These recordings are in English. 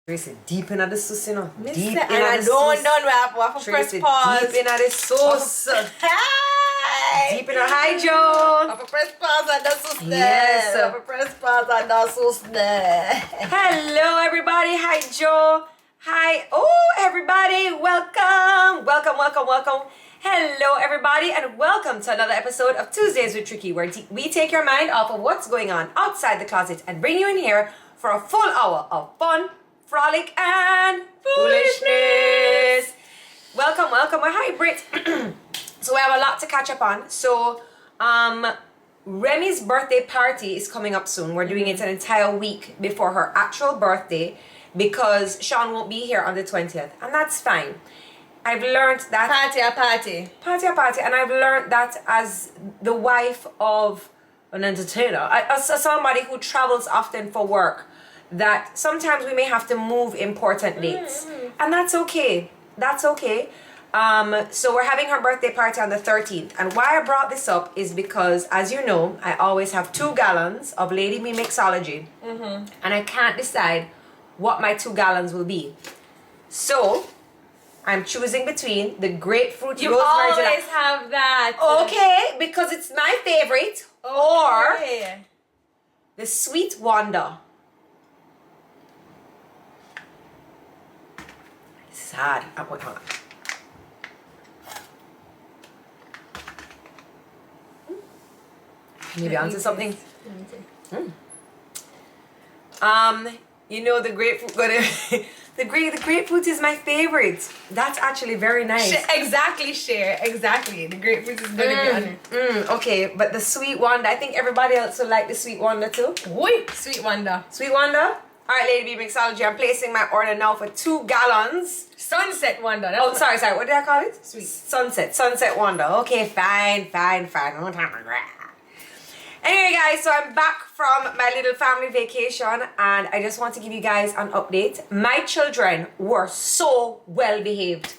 Traci, deep in the sauce, you know. Deep in and the I sauce. don't have to press Traci, pause. deep in the sauce. Hi! Deep in the hi, Joe. Have to press pause and the sauce there. Yes. Have to press pause and the sauce there. Hello, everybody. Hi, Joe. Hi. Oh, everybody. Welcome. Welcome. Hello, everybody, and welcome to another episode of Tuesdays with Tricky, where we take your mind off of what's going on outside the closet and bring you in here for a full hour of fun, frolic, and foolishness. Welcome. Well, hi, Brit. So we have a lot to catch up on. So, Remy's birthday party is coming up soon. We're doing it an entire week before her actual birthday because Sean won't be here on the 20th, and that's fine. I've learned that party, and I've learned that as the wife of an entertainer, as somebody who travels often for work, that sometimes we may have to move important dates, and that's okay. So we're having her birthday party on the 13th, and why I brought this up is because, as you know, I always have 2 gallons of Lady Me mixology, and I can't decide what my 2 gallons will be. So I'm choosing between the grapefruit You rosemary always have that. Okay, because it's my favorite, or the sweet wonder. Sad. Hold on. Maybe onto something. You know, the grapefruit. The grapefruit is my favorite. That's actually very nice. Exactly. The grapefruit is gonna be on it. Okay, but the sweet wonder, I think everybody else will like the sweet wonder too. Oi, sweet wonder. Sweet wonder? Alright, Lady B Mixology, I'm placing my order now for 2 gallons. Sunset wonder. Sorry, what did I call it? Sweet. Sunset wonder. Okay, fine. Anyway, guys, so I'm back from my little family vacation, and I just want to give you guys an update. My children were so well behaved.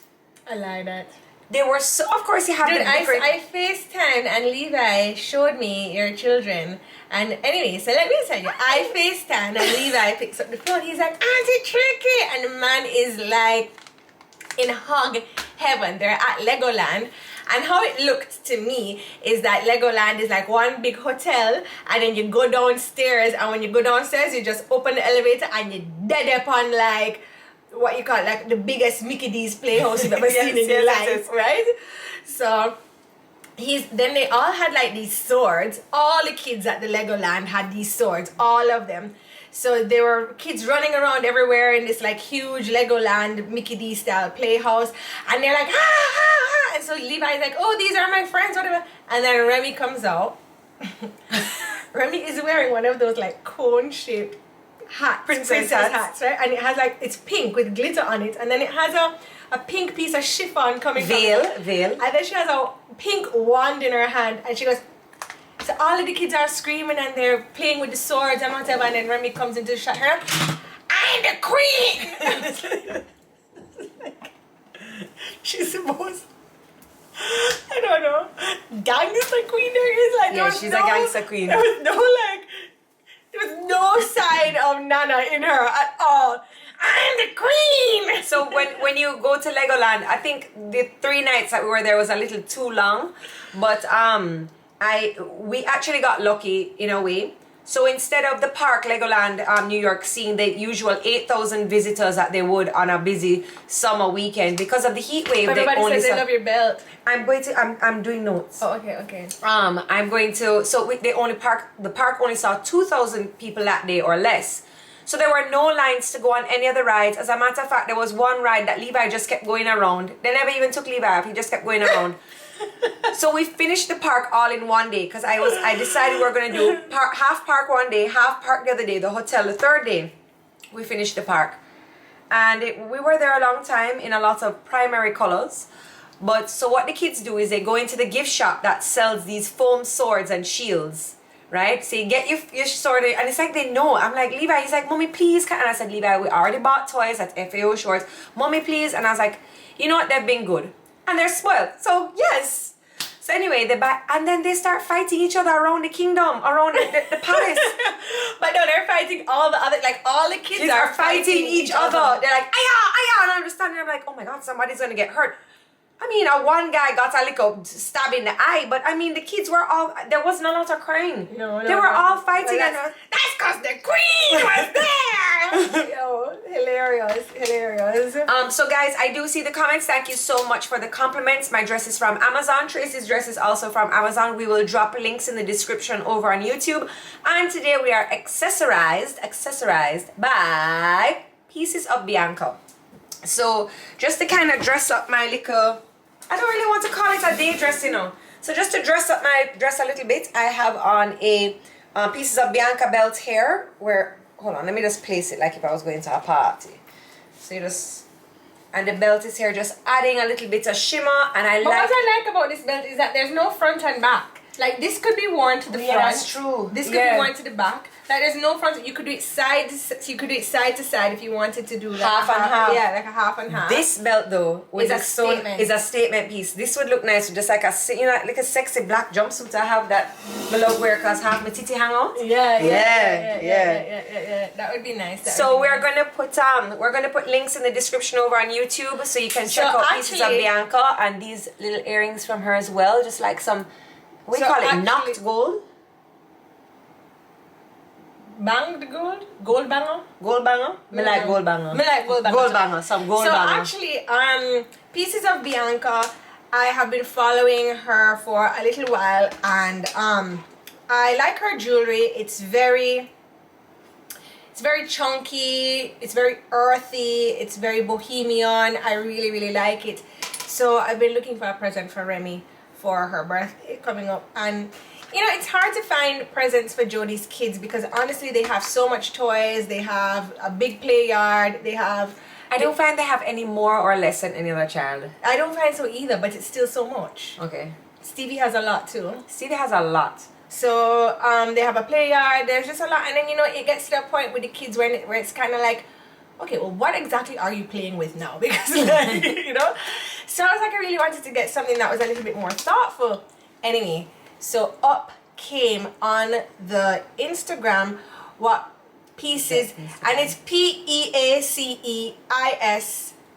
I like that. They were so, of course, you have Dude, the different... I FaceTime and Levi showed me your children. And anyway, so let me tell you, I FaceTime and Levi picks up the phone. He's like, Auntie Tricky. And the man is like in hug heaven. They're at Legoland. And how it looked to me is that Legoland is like one big hotel, and then you go downstairs, and when you go downstairs, you just open the elevator and you're dead upon like what you call like the biggest Mickey D's playhouse you've ever seen in your life, right? So then they all had like these swords. All the kids at the Legoland had these swords, all of them. So there were kids running around everywhere in this like huge Legoland Mickey D style playhouse, and they're like and so Levi's like, oh, these are my friends, whatever. And then Remy comes out. Remy is wearing one of those like cone shaped hats, princess hats, right? And it has like, it's pink with glitter on it, and then it has a pink piece of chiffon coming veil, and then she has a pink wand in her hand, and she goes, so all of the kids are screaming and they're playing with the swords and whatever, and then Remy comes into the shot. Her, I'm the queen. She's supposed, I don't know, gangster queen there is like, yeah, she's a gangster queen. There was no sign of Nana in her at all. I'm the queen. So when you go to Legoland, I think the 3 nights that we were there was a little too long, but we actually got lucky in a way. So instead of the park, Legoland, New York, seeing the usual 8,000 visitors that they would on a busy summer weekend, because of the heat wave, everybody says they love your belt. I'm doing notes. Oh, okay. I'm going to, the park only saw 2,000 people that day or less. So there were no lines to go on any of the rides. As a matter of fact, there was one ride that Levi just kept going around. They never even took Levi off. He just kept going around. So we finished the park all in one day, because I decided we were going to do half park one day, half park the other day, the hotel the 3rd day. We finished the park. And we were there a long time in a lot of primary colors. But so what the kids do is they go into the gift shop that sells these foam swords and shields. Right? So you get your sword, and it's like they know. I'm like, Levi, he's like, Mommy, please. And I said, Levi, we already bought toys at FAO Shorts. Mommy, please. And I was like, you know what? They've been good. And they're spoiled. So, yes. So anyway, and then they start fighting each other around the kingdom, around the palace. But no, they're fighting fighting all the other, like all the kids, Kids are fighting each other. They're like, aya, and I'm just standing there, I'm like, oh my God, somebody's gonna get hurt. I mean, one guy got a little stab in the eye, but I mean, the kids were all, there wasn't a lot of crying. No, they were all fighting. Well, and that's because the queen was there. Yo, hilarious. So guys, I do see the comments. Thank you so much for the compliments. My dress is from Amazon. Tracy's dress is also from Amazon. We will drop links in the description over on YouTube. And today we are accessorized by Pieces of Bianca. So just to kind of dress up my little, I don't really want to call it a day dress, you know. So just to dress up my dress a little bit, I have on a Pieces of Bianca belt here. Where, hold on, let me just place it like if I was going to a party. So you just, and the belt is here, just adding a little bit of shimmer. And But what I like about this belt is that there's no front and back. Like this could be worn to the front. That's true. This could be worn to the back. Like there's no front. You could do it side to side if you wanted to do like half and half. Yeah, like a half and half. This belt though is a statement. Is a statement piece. This would look nice with just like a, you know, like a sexy black jumpsuit I have that I love wear cause half my titty hang out. Yeah. That would be nice. We're gonna put links in the description over on YouTube so you can check out Pieces of Bianca and these little earrings from her as well. Just like some, we call it knocked gold. Banged gold? Gold banger? Gold banger? Me like gold banger. Gold banger. Some gold banger. So actually, Pieces of Bianca, I have been following her for a little while, and I like her jewelry. It's very chunky, it's very earthy, it's very bohemian. I really like it. So I've been looking for a present for Remy for her birthday coming up, and you know, it's hard to find presents for Jodi's kids because honestly they have so much toys, they have a big play yard, I don't find they have any more or less than any other child. I don't find so either, but it's still so much. Okay. Stevie has a lot too. Stevie has a lot. So they have a play yard, there's just a lot, and then you know it gets to the point with the kids where it's kind of like, okay, well what exactly are you playing with now? Because like, you know, so I was like, I really wanted to get something that was a little bit more thoughtful. Anyway, so up came on the Instagram what Pieces, and it's Peaceis.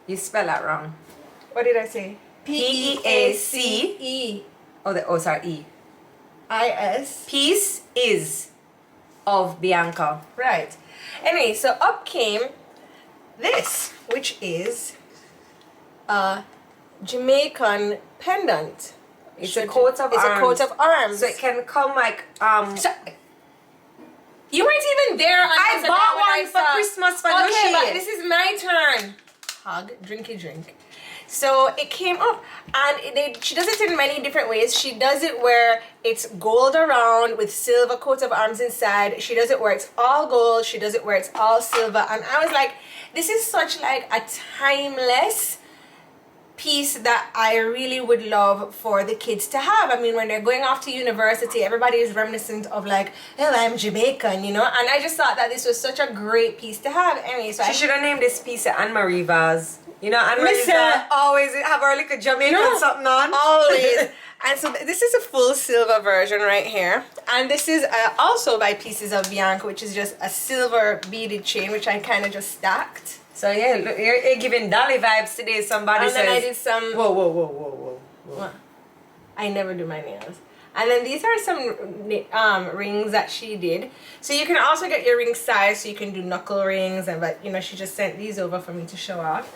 You spell that wrong. What did I say? Peace. Sorry, E. Is. Piece is of Bianca. Right. Anyway, so up came this, which is a Jamaican pendant. It's a coat of arms. It's a coat of arms. So it can come like So, you weren't even there. I bought one for Christmas for Okay, but this is my turn. Hug, drinky drink. So it came up, and she does it in many different ways. She does it where it's gold around with silver coat of arms inside. She does it where it's all gold. She does it where it's all silver. And I was like, this is such like a timeless piece that I really would love for the kids to have. I mean, when they're going off to university, everybody is reminiscent of like, oh, I'm Jamaican, you know? And I just thought that this was such a great piece to have. Anyway, so she should have named this piece Anne-Marie vase. You know, Anne-Marie always have her like a Jamaican something on. Always. And so this is a full silver version right here. And this is also by Pieces of Bianca, which is just a silver beaded chain, which I kind of just stacked. So yeah, look, you're giving Dolly vibes today. Somebody says. And then I did some. Whoa. What? I never do my nails. And then these are some rings that she did. So you can also get your ring size, so you can do knuckle rings. But you know, she just sent these over for me to show off.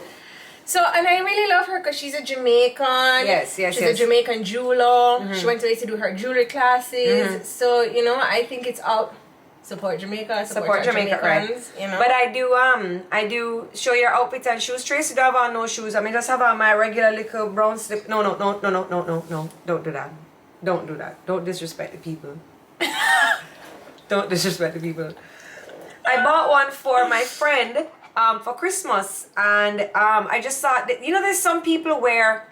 So, and I really love her because she's a Jamaican. Yes. She's a Jamaican jeweler. Mm-hmm. She went away to do her jewelry classes. Mm-hmm. So, you know, I think it's all. Support Jamaica, support Jamaica, right? You know? But I do show your outfit and shoes. Tracy don't have on no shoes. I mean, just have on my regular little brown slip. No. Don't do that. Don't do that. Don't disrespect the people. Don't disrespect the people. I bought one for my friend for Christmas, and I just thought that, you know, there's some people where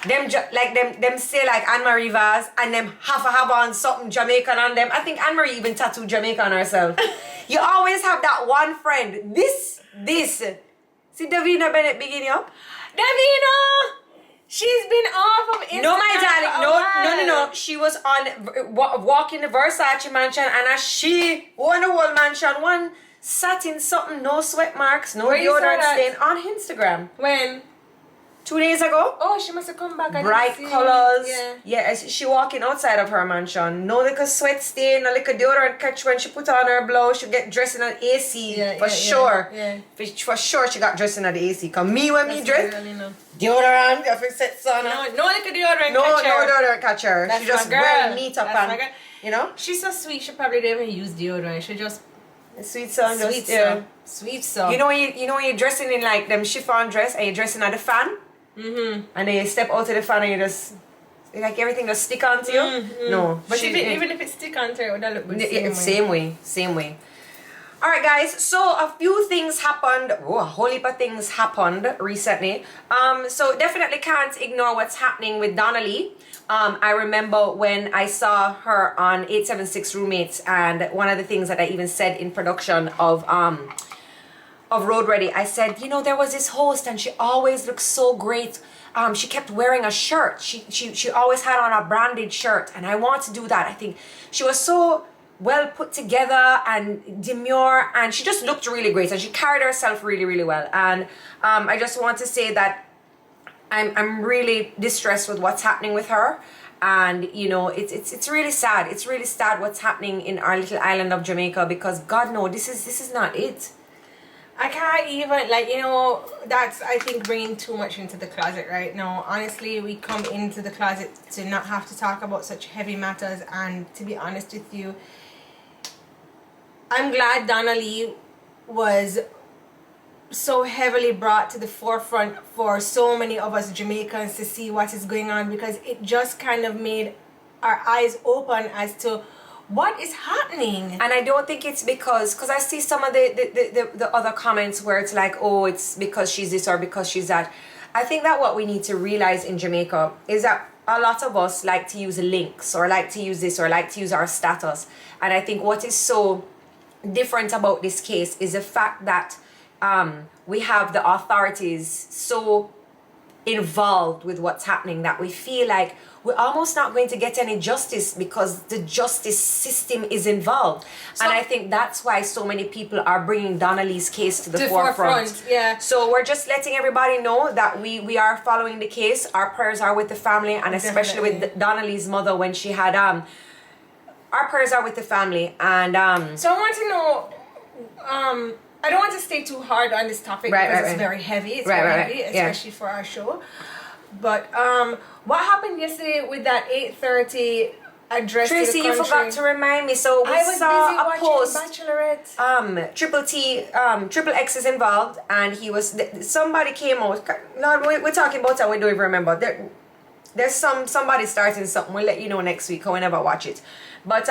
them say like Anne-Marie vase and them have on something Jamaican on them. I think Anne-Marie even tattooed Jamaica on herself. You always have that one friend. This. See Davina Bennett beginning up? Davina! She's been off of Instagram. No, my darling. No. No. She was on walking the Versace mansion, and as she won the whole mansion, one satin something, no sweat marks, no Where you saw deodorant that? stain on Instagram. When? 2 days ago. Oh, she must have come back. Bright colors. Yeah, she walking outside of her mansion. No little sweat stain, no little deodorant catch when she put on her blouse. She get dressed in an AC for sure. Yeah. For sure, she got dressed in an AC. Cause me when me dress, Really know. deodorant, if it sets on. No little deodorant No catcher. deodorant catcher. That's She just my girl. wearing meat up That's my and girl. you know. She's so sweet. She probably didn't even use deodorant. She just Sweet son, sweet just yeah. so. Sweet so. You know when you're dressing in like them chiffon dress and you're dressing at the fan. Mm-hmm. And then you step out of the fan and you just like everything just stick onto you. Mm-hmm. No, But even if it stick onto it, would that look good? Same way. All right, guys. So a few things happened. A whole heap of things happened recently. So definitely can't ignore what's happening with Donna Lee. I remember when I saw her on 876 Roommates, and one of the things that I even said in production of Road Ready, I said, there was this host and she always looked so great. She kept wearing a shirt. She always had on a branded shirt, and I want to do that. I think she was so well put together and demure, and she just looked really great, and she carried herself really, really well. And I just want to say that I'm really distressed with what's happening with her. And it's really sad. It's really sad what's happening in our little island of Jamaica, because God no, this is not it. I can't even, that's, I think, bringing too much into the closet right now. Honestly, we come into the closet to not have to talk about such heavy matters, and to be honest with you, I'm glad Donna Lee was so heavily brought to the forefront for so many of us Jamaicans to see what is going on, because it just kind of made our eyes open as to what is happening. And I don't think it's because I see some of the other comments where it's like, oh, it's because she's this or because she's that. I think that what we need to realize in Jamaica is that a lot of us like to use links, or like to use this, or like to use our status. And I think what is so different about this case is the fact that we have the authorities so involved with what's happening that we feel like we're almost not going to get any justice because the justice system is involved. So, and I think that's why so many people are bringing Donna Lee's case to the forefront. Yeah. So we're just letting everybody know that we are following the case. Our prayers are with the family, and especially with Donna Lee's mother when she had our prayers are with the family. And so I want to know, I don't want to stay too hard on this topic because it's very heavy. It's very heavy, especially for our show. But what happened yesterday with that 8:30 address Traci, to the country? you forgot to remind me. So we saw a post. Bachelorette. Triple X is involved, and somebody came out. No, we're talking about it. We don't even remember. There's somebody starting something. We'll let you know next week. I'll never watch it. But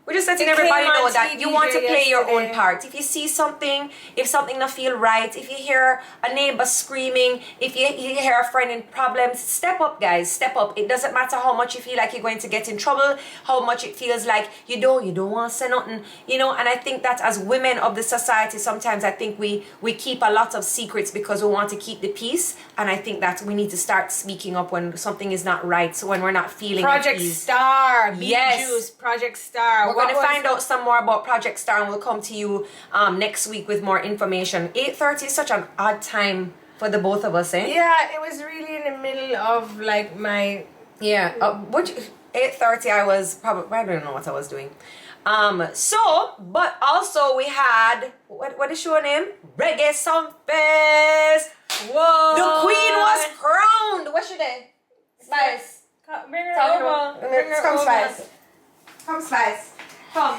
we're just letting everybody know that you want to play your own part. If you see something, if something not feel right, if you hear a neighbor screaming, if you hear a friend in problems, step up, guys. Step up. It doesn't matter how much you feel like you're going to get in trouble, how much it feels like you don't want to say nothing, And I think that as women of the society, sometimes I think we keep a lot of secrets because we want to keep the peace. And I think that we need to start speaking up when something is not right. So when we're not feeling Project at ease. Star, Yes. Juice, Project Star. We're going to find out some more about Project Star, and we'll come to you next week with more information. 8:30 is such an odd time for the both of us, eh? Yeah, it was really in the middle of my... Yeah, 8:30 I was probably, I don't know what I was doing. But also we had, what is your name? Reggae Sumfest. Whoa! The queen was crowned. What's your name? Spice. Bring her over. Come, Spice. Come, Spice. Come.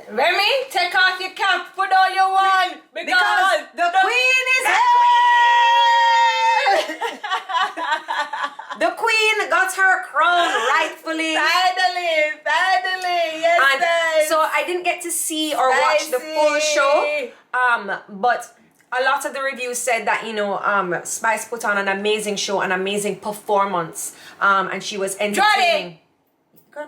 Remy, take off your cap, put on your one, because the queen is here! The queen got her crown rightfully. Finally, yes, and so I didn't get to see or watch the full show, but a lot of the reviews said that Spice put on an amazing show, an amazing performance, and she was entertaining. Jodi. Girl,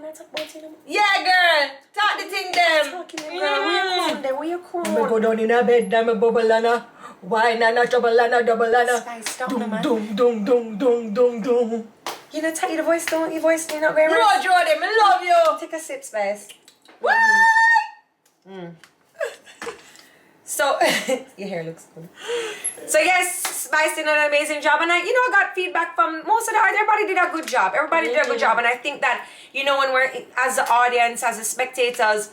yeah, girl. Talk the thing them. Talking them, girl. Where you crown? I'm go down in a bed, I'm a bubble and Why not double lana? Spice, stop, Dum man. dum dum dum dum dum dum. You know, tight your voice down. Your voice you're not very No, right. Jodi, me love you. Take a sip, Spice. What? So, your hair looks good. So yes, Spice did an amazing job, and I got feedback from most of the audience. Everybody did a good job. Everybody did a good job, and I think that when we're as the audience, as the spectators,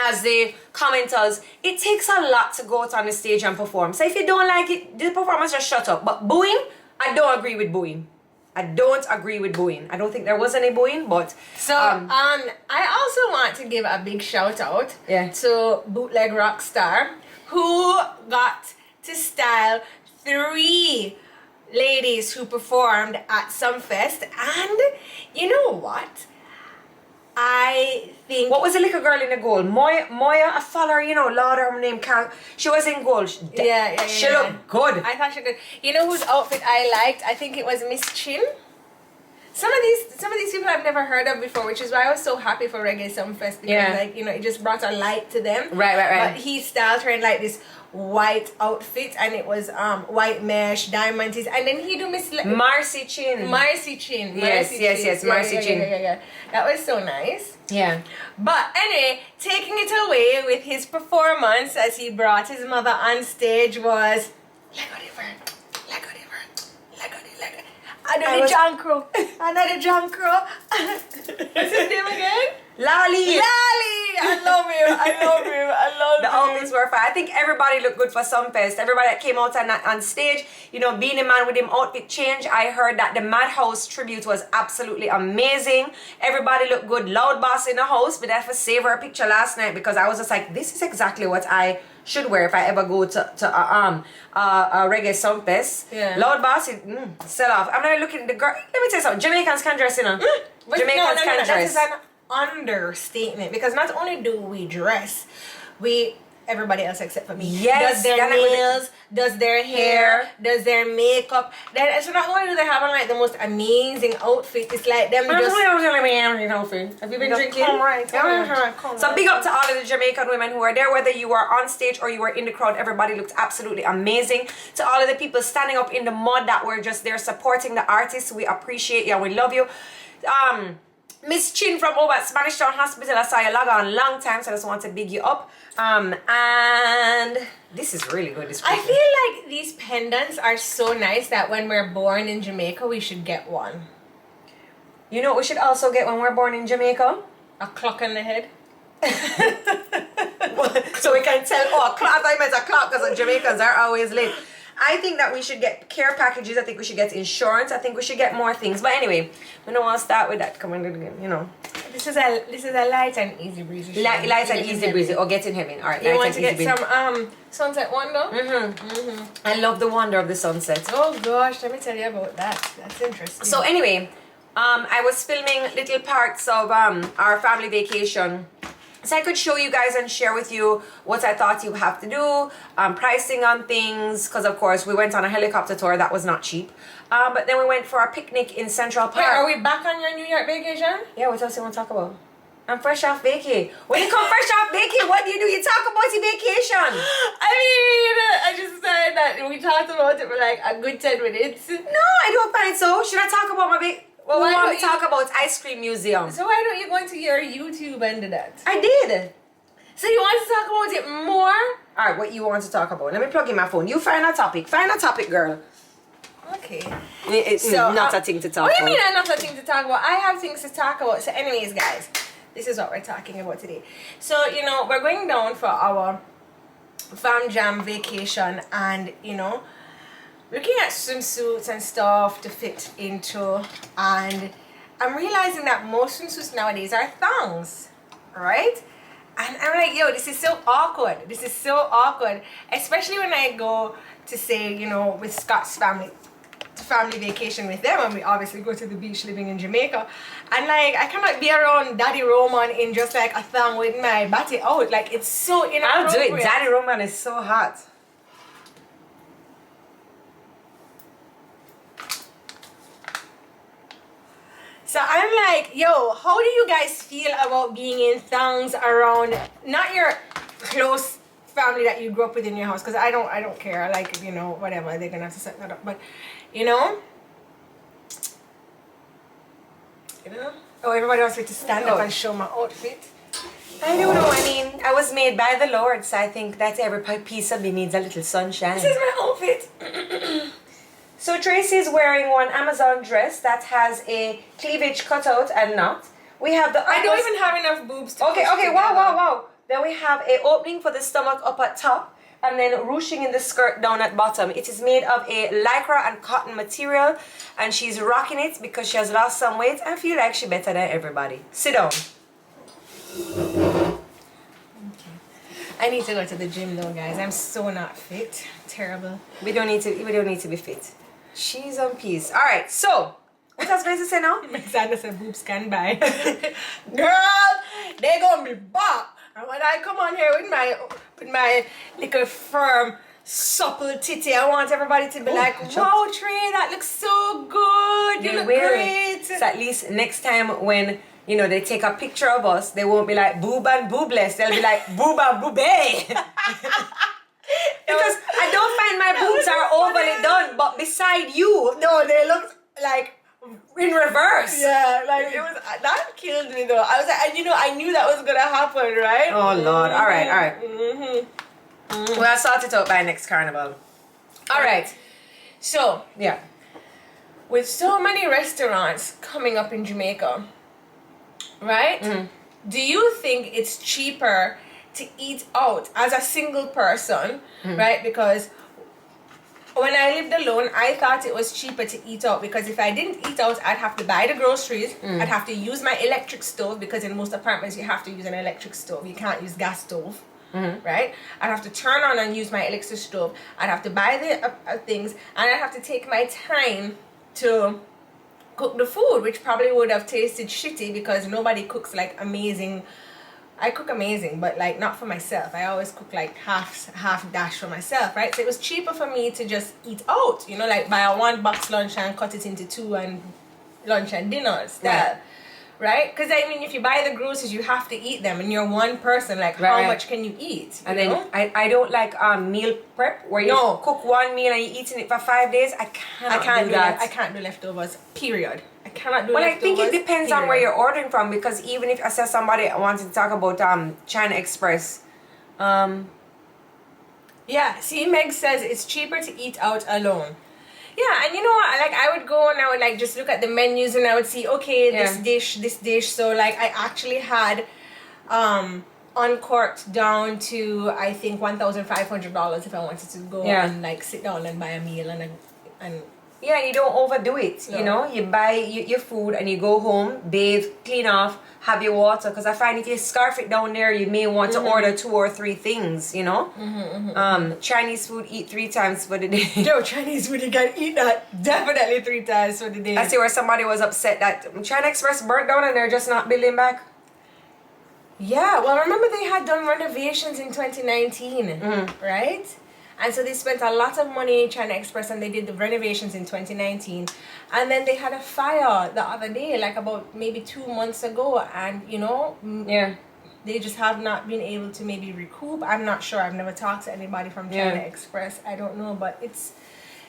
as the commenters, it takes a lot to go out on the stage and perform. So if you don't like it, the performance, just shut up. But booing, I don't agree with booing. I don't agree with booing. I don't think there was any booing, but So I also want to give a big shout out to Bootleg Rockstar, who got to style 3 ladies who performed at Sumfest. And you know what? I think... What was the little girl in the gold? Moya, I follow her, Lord, her name, Carl. She was in gold. She looked good. I thought she could. You know whose outfit I liked? I think it was Miss Chin. Some of these people I've never heard of before, which is why I was so happy for Reggae Sumfest, because it just brought a light to them. Right. But he styled her in like this white outfit, and it was white mesh, diamonds, and then he do Miss Marcy Chin. Yes, Marcy Chin. Yeah. That was so nice. Yeah. But anyway, taking it away with his performance as he brought his mother on stage was Lego. Another John Crow. What's his name again? Lali. I love him. The outfits were fine. I think everybody looked good for Sumfest. Everybody that came out on stage, being a man with him outfit change. I heard that the Madhouse tribute was absolutely amazing. Everybody looked good. Loud Boss in the house. But I have to save her picture last night because I was just like, this is exactly what I should wear if I ever go to a Reggae Sumfest. Yeah. Loud Boss, sell off. I'm not looking at the girl. Let me tell you something. Jamaicans can dress, Jamaicans can dress. That is an understatement, because not only do we dress, everybody else except for me, does their nails, does their hair, does their makeup. So not only do they have on like the most amazing outfit, it's like them just... Have you been drinking? So big up to all of the Jamaican women who are there, whether you were on stage or you were in the crowd. Everybody looked absolutely amazing. To all of the people standing up in the mud that were just there supporting the artists, we appreciate you and we love you. Miss Chin from over at Spanish Town Hospital, I saw you log on a long time, so I just want to big you up. And this is really good. I feel like these pendants are so nice that when we're born in Jamaica, we should get one. You know what we should also get when we're born in Jamaica? A clock on the head. So we can tell, a clock, I meant a clock, because Jamaicans are always late. I think that we should get care packages. I think we should get insurance. I think we should get more things. But anyway, we don't want to start with that. Come on, This is a light and easy breezy. Light and easy breezy. Or get in heaven. All right. You want to get some sunset wonder? I love the wonder of the sunset. Oh gosh, let me tell you about that. That's interesting. So anyway, I was filming little parts of our family vacation. So I could show you guys and share with you what I thought you have to do, pricing on things, because of course we went on a helicopter tour that was not cheap. But then we went for a picnic in Central Park. Wait, are we back on your New York vacation? Yeah, what else you want to talk about? I'm fresh off vacay. When you come fresh off vacay, what do? You talk about your vacation. I mean, I just said that we talked about it for like a good 10 minutes. No, I don't find so. Should I talk about my vacation? Well, why don't we talk about ice cream museum? So why don't you go into your YouTube and do that? I did. So you want to talk about it more? Alright, what you want to talk about? Let me plug in my phone. You find a topic. Find a topic, girl. Okay. It's not a thing to talk about. What do you mean not a thing to talk about? I have things to talk about. So anyways, guys, this is what we're talking about today. So, we're going down for our fam jam vacation, and, looking at swimsuits and stuff to fit into, and I'm realizing that most swimsuits nowadays are thongs, right? And I'm like, yo, this is so awkward. This is so awkward, especially when I go to say, with Scott's family vacation with them, and we obviously go to the beach living in Jamaica, and like I cannot be around Daddy Roman in just like a thong with my body out. Like, it's so inappropriate. I'll do it. Daddy Roman is so hot. So I'm like, yo, how do you guys feel about being in thongs around not your close family that you grew up with in your house, because I don't care, like, you know, whatever, they're gonna have to set that up, but you know, oh, everybody wants me to stand up and show my outfit. I don't know. I mean, I was made by the Lord, so I think that every piece of me needs a little sunshine. This is my outfit. So Traci is wearing one Amazon dress that has a cleavage cutout and not. We have the. I don't even have enough boobs to Okay, push okay, together. wow. Then we have a opening for the stomach up at top, and then ruching in the skirt down at bottom. It is made of a lycra and cotton material, and she's rocking it because she has lost some weight. I feel like she's better than everybody. Sit down. Okay. I need to go to the gym though, guys. I'm so not fit. Terrible. We don't need to be fit. She's on peace. All right. So, what I was going to say now? Alexander said boobs can buy. Girl, they gonna be back. And when I come on here with my little firm, supple titty, I want everybody to be like, wow, Trey, that looks so good. You look great. So at least next time when, you know, they take a picture of us, they won't be like boob and boobless. They'll be like boob and boobay. Because I don't find my boobs are overly done, but beside you, no, they look like in reverse. Yeah, like it was, that killed me though. I was like, and you know, I knew that was gonna happen, right? Oh Lord. All right. Mm-hmm. We'll sort it out by next carnival. All right. So, Yeah. with so many restaurants coming up in Jamaica, right? Do you think it's cheaper to eat out as a single person, right? Because when I lived alone, I thought it was cheaper to eat out, because if I didn't eat out, I'd have to buy the groceries, I'd have to use my electric stove, because in most apartments you have to use an electric stove, you can't use gas stove, right? I'd have to turn on and use my electric stove, I'd have to buy the things, and I'd have to take my time to cook the food, which probably would have tasted shitty, because nobody cooks like amazing. I cook amazing, but like not for myself. I always cook like half dash for myself, right? So it was cheaper for me to just eat out, you know, like buy a 1 box lunch and cut it into 2 and lunch and dinner style, right? Because I mean, if you buy the groceries, you have to eat them, and you're one person. Like, how much can you eat? And then I don't like meal prep where you cook one meal and you're eating it for 5 days. I can't do that. I can't do leftovers. Period. I cannot do leftovers. Well, I think it depends on where you're ordering from, because even if I said somebody wanted to talk about China Express, yeah. See, Meg says it's cheaper to eat out alone. Yeah, and you know what? Like, I would go and I would like just look at the menus and I would see, okay, this dish. So like, I actually had uncorked down to, I think, $1,500 if I wanted to go and like sit down and buy a meal and yeah, you don't overdo it. No. You know, you buy your food and you go home, bathe, clean off, have your water. Because I find if you scarf it down there, you may want to order 2 or 3 things. You know, Chinese food, eat 3 times for the day. No, Chinese food, you can eat that definitely 3 times for the day. I see where somebody was upset that China Express burnt down and they're just not building back. Yeah, well, remember they had done renovations in 2019, right? And so they spent a lot of money in China Express, and they did the renovations in 2019. And then they had a fire the other day, like about maybe 2 months ago. And, you know, they just have not been able to maybe recoup. I'm not sure. I've never talked to anybody from China Express. I don't know, but it's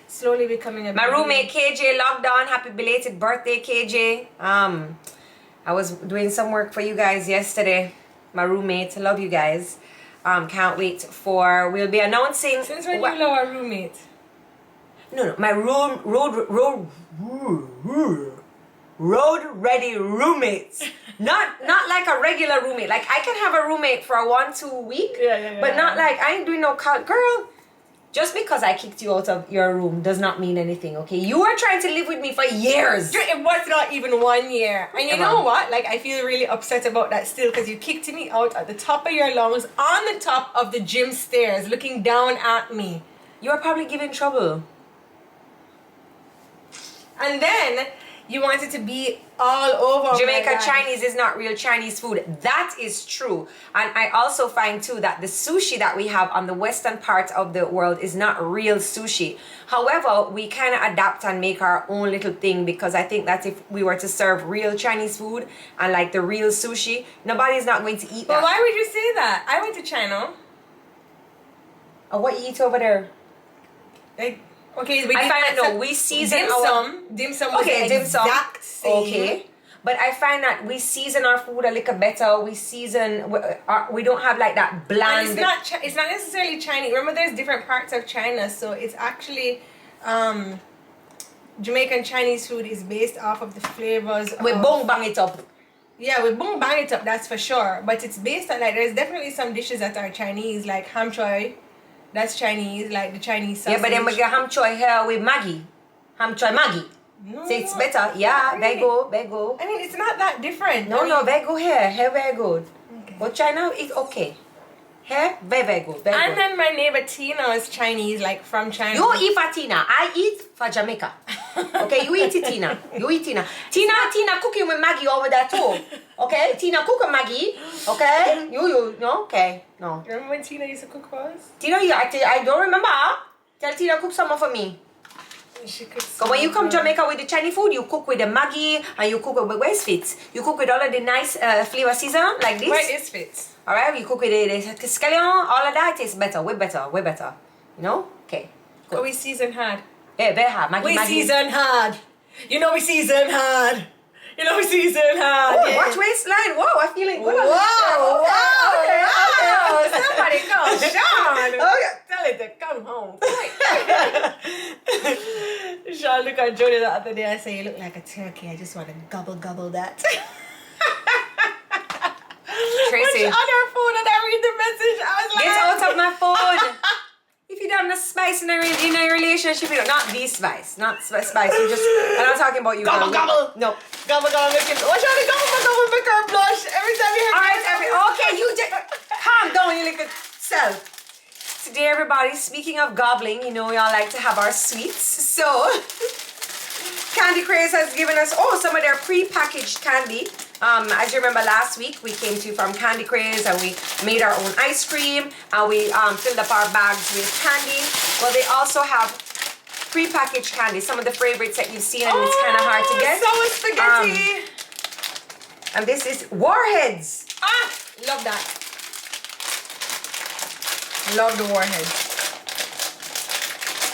slowly becoming a My roommate KJ logged on. Happy belated birthday, KJ. I was doing some work for you guys yesterday. My roommate, love you guys. Can't wait for, we'll be announcing. Since when you love a roommate? No, my road ready roommates. Not like a regular roommate. Like, I can have a roommate for a 1-2 week, but not like, I ain't doing no girl. Just because I kicked you out of your room does not mean anything, okay? You were trying to live with me for years. It was not even 1 year. And you know what? Like, I feel really upset about that still, because you kicked me out at the top of your lungs, on the top of the gym stairs, looking down at me. You were probably giving trouble. And then you wanted to be all over Jamaican Chinese is not real Chinese food. That is true. And I also find too that the sushi that we have on the western part of the world is not real sushi. However, we kind of adapt and make our own little thing, because I think that if we were to serve real Chinese food and like the real sushi, nobody's not going to eat that. But why would you say that? I went to China. What you eat over there? Like, okay, I find that no, we season dim sum was okay, the dim sum. exact same. Okay. But I find that we season our food a little better. We season, we don't have like that bland. And it's not necessarily Chinese. Remember, there's different parts of China, so it's actually Jamaican Chinese food is based off of the flavors. We bong bang it up. Yeah, we bong bang it up. That's for sure. But it's based on like there's definitely some dishes that are Chinese, like ham choy. That's Chinese, like the Chinese sausage. Yeah, but then we get ham choy here with Maggie. Ham choy Maggie. No, so it's better. Yeah, very good. I mean, it's not that different. No, very good here. Here, very good. Okay. But China is okay. Here, very good. Very And good. then my neighbor Tina is Chinese, like from China. You eat for Tina. I eat for Jamaica. Okay, you eat it, Tina. You eat Tina. Tina cooking with Maggie over there too. Okay, Tina cook with Maggie. Okay, you no okay no. Remember when Tina used to cook for us? Tina, I don't remember. Tell Tina cook some for me. She cooks. So when you come to Jamaica with the Chinese food, you cook with the Maggie and you cook with where's Fitz. You cook with all of the nice flavor season like this. Where is Fitz? Alright, you cook with the scallion, all of that tastes better, way better. You know? Okay. Good. We season hard. Yeah, very hard. Maggie. Season hard. You know we season hard. Oh, yeah. watch waistline. Whoa, I'm feeling good. Whoa. Okay. Somebody call Sean. Okay. Tell it to come home. Sean look at Jodi the other day and say, you look like a turkey. I just want to gobble that. Traci. On her phone and I read the message. I was like, Get out of my phone. If you don't have spice in a relationship, you know, not the spice. Not spice. You just, I'm not talking about you. Gobble, girl. gobble. No. Gobble, make it. Watch out, gobble, make her blush. Every time you hear Alright, okay, you just calm down, you little self. Today, everybody, speaking of gobbling, you know we all like to have our sweets. So, Candy Craze has given us, some of their pre-packaged candy. As you remember last week, we came to you from Candy Craze and we made our own ice cream and we filled up our bags with candy. Well, they also have pre-packaged candy, some of the favorites that you've seen, and it's kind of hard to get. Sour spaghetti. And this is Warheads. Love that. Love the Warheads.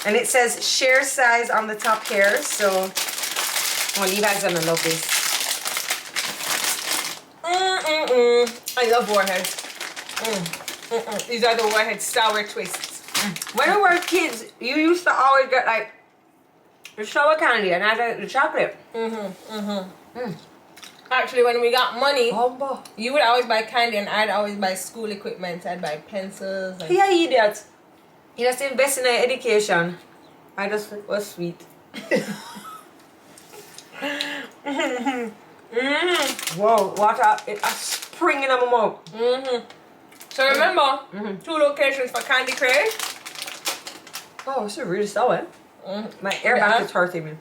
And it says share size on the top here, so Levi's gonna love this. I love Warheads. These are the Warhead sour twists. When we were kids, you used to always get like the sour candy and I got the chocolate. Actually, when we got money, Bumbo. you would always buy candy and I'd always buy school equipment. I'd buy pencils. And Yeah, idiot. You just invest in their education. I just was sweet. Whoa, water, it's springing in my mouth. So remember, 2 locations for Candy Craze. Oh, it's really sour. My air back is hurting me.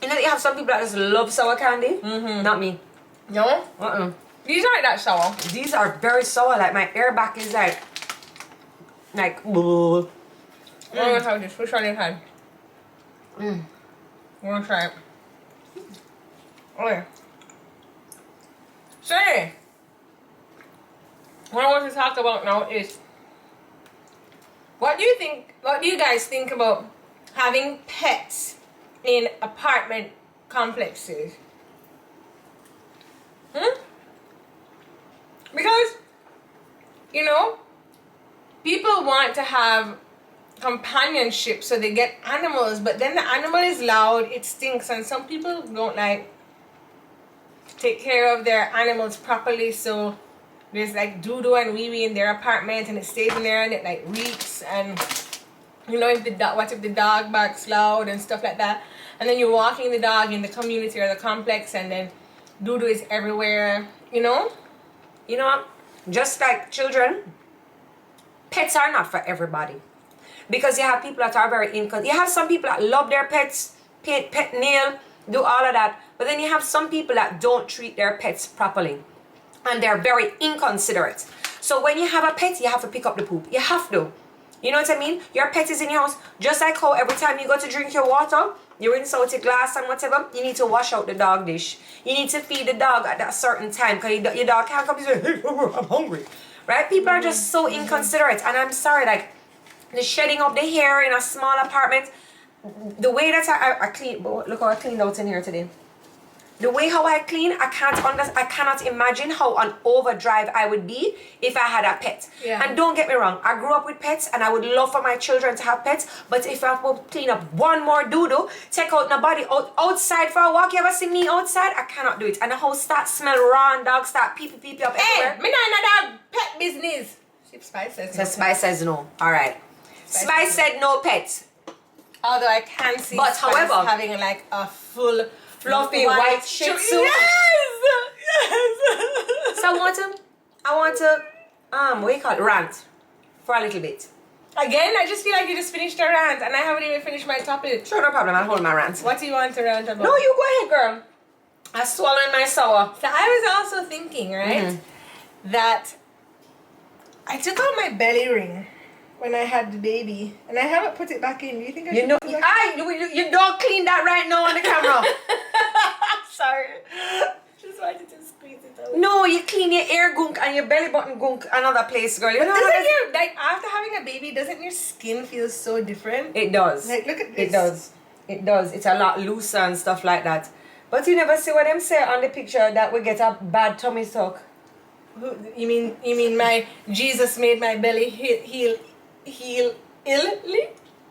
You know, you have some people that just love sour candy. Not me. No? These aren't that sour. These are very sour. Like my air back is like. I'm gonna try this. Which one you had? I'm gonna try it. Okay. So, what I want to talk about now is what do you guys think about having pets in apartment complexes? Because, you know, people want to have companionship, so they get animals, but then the animal is loud, it stinks, and some people don't like take care of their animals properly, so there's like doo-doo and wee-wee in their apartment and it stays in there and it like reeks, and you know, what if the dog barks loud and stuff like that, and then you're walking the dog in the community or the complex and then doo-doo is everywhere, you know? You know, just like children, pets are not for everybody. Because you have people that are very you have some people that love their pets, pet nail, do all of that. But then you have some people that don't treat their pets properly. And they're very inconsiderate. So when you have a pet, you have to pick up the poop. You have to. You know what I mean? Your pet is in your house. Just like how every time you go to drink your water, you rinse out your glass and whatever, you need to wash out the dog dish. You need to feed the dog at that certain time. Because your dog can't come and say, hey, I'm hungry. right? People are just so inconsiderate, and I'm sorry, like the shedding of the hair in a small apartment, the way that I clean. Look how I cleaned out in here today. The way how I clean, I cannot imagine how on overdrive I would be if I had a pet. Yeah. And don't get me wrong, I grew up with pets and I would love for my children to have pets, but if I would clean up one more doo-doo, take out my body outside for a walk, you ever see me outside? I cannot do it. And the house start smell raw and dogs start pee up everywhere. Hey, me not dog pet business. Spice says So Spice says no. Alright. Spice said no pets. Although I can see But Spice however, having like a full fluffy white shih tzu. Yes! So I want to what do you call it? Rant for a little bit. Again, I just feel like you just finished a rant and I haven't even finished my topic. Sure, no problem. I'll hold my rant. What do you want to rant about? No, you go ahead, girl. I'm swallowing my sour. So I was also thinking, right, that I took out my belly ring when I had the baby and I haven't put it back in. Do you think I should put it back in? You don't clean that right now on the camera. Sorry. Just wanted to squeeze it out. No, you clean your ear gunk and your belly button gunk another place, girl. You know Doesn't your, like, after having a baby, doesn't your skin feel so different? It does. Like, look at this. It does. It does. It's a lot looser and stuff like that. But you never see what them say on the picture that we get a bad tummy tuck. You mean my Jesus made my belly heal illy?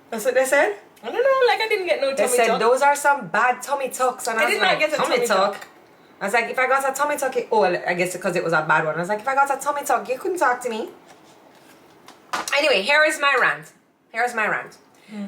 That's what they said? I don't know, like I didn't get no tummy They said tuck. those are some bad tummy tucks. And I was did not like, get a tummy tuck. I was like, if I got a tummy tuck, I guess because it was a bad one. I was like, if I got a tummy tuck, you couldn't talk to me. Anyway, here is my rant.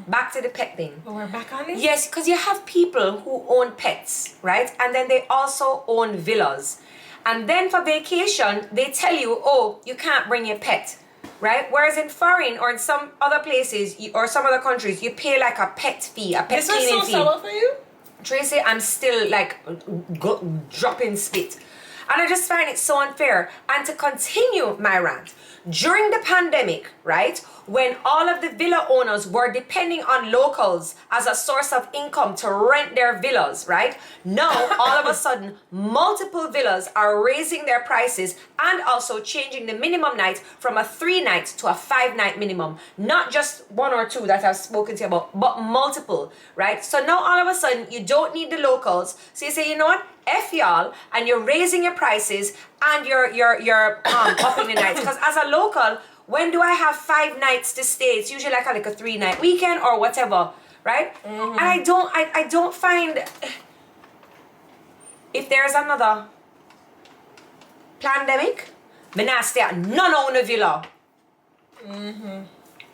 Back to the pet thing. Oh, we're back on this? Yes, because you have people who own pets, right? And then they also own villas. And then for vacation, they tell you, oh, you can't bring your pet, right? Whereas in foreign or in some other places or some other countries, you pay like a pet fee, a pet cleaning fee. This was so sour for you? Tracy, I'm still like dropping spit. And I just find it so unfair. And to continue my rant, during the pandemic, right, when all of the villa owners were depending on locals as a source of income to rent their villas, right? Now, all of a sudden, multiple villas are raising their prices and also changing the minimum night from a 3-night to a 5-night minimum. Not just 1 or 2 that I've spoken to you about, but multiple, right? So now all of a sudden, you don't need the locals. So you say, you know what? F y'all, and you're raising your prices and you're upping the nights. Because as a local, when do I have 5 nights to stay? It's usually like a 3-night weekend or whatever, right? And I don't find, if there's another pandemic, me not stay at none on a villa.